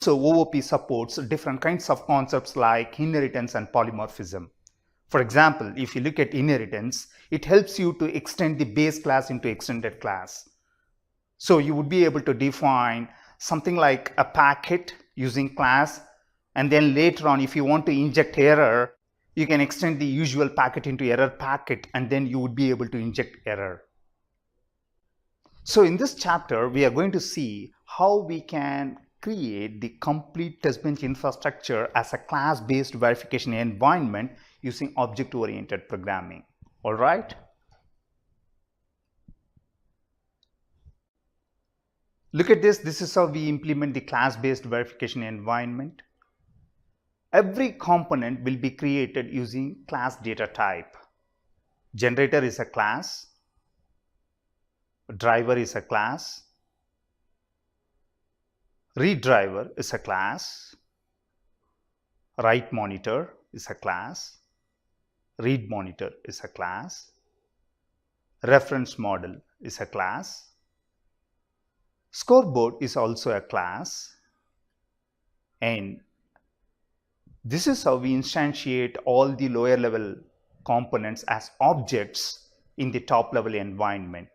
So OOP supports different kinds of concepts like inheritance and polymorphism. For example, if you look at inheritance, it helps you to extend the base class into extended class. So you would be able to define something like a packet using class, and then later on if you want to inject error, you can extend the usual packet into error packet, and then you would be able to inject error. So in this chapter, we are going to see how we can create the complete test bench infrastructure as a class-based verification environment using object-oriented programming. All right? Look at this. This is how we implement the class-based verification environment. Every component will be created using class data type. Generator is a class. Driver is a class. Read driver is a class. Write monitor is a class. Read monitor is a class. Reference model is a class. Scoreboard is also a class. And this is how we instantiate all the lower level components as objects in the top level environment.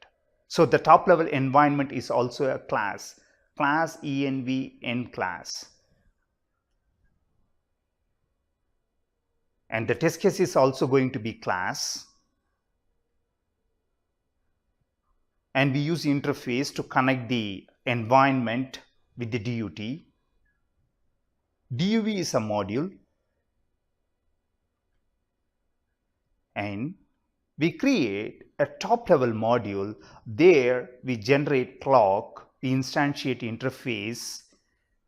So the top level environment is also a class env n class. And the test case is also going to be class. And we use interface to connect the environment with the DUT. DUV is a module. And we create a top level module. There we generate clock, we instantiate interface,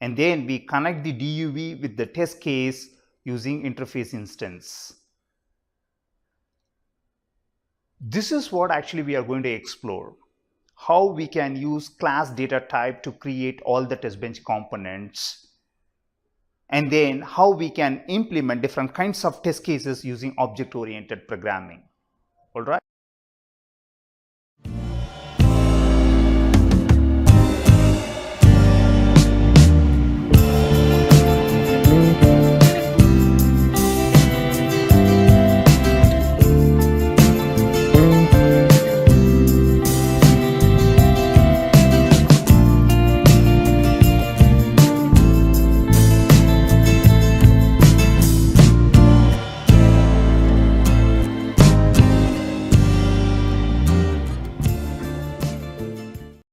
and then we connect the DUV with the test case using interface instance. This is what actually we are going to explore. How we can use class data type to create all the test bench components, and then how we can implement different kinds of test cases using object-oriented programming. All right.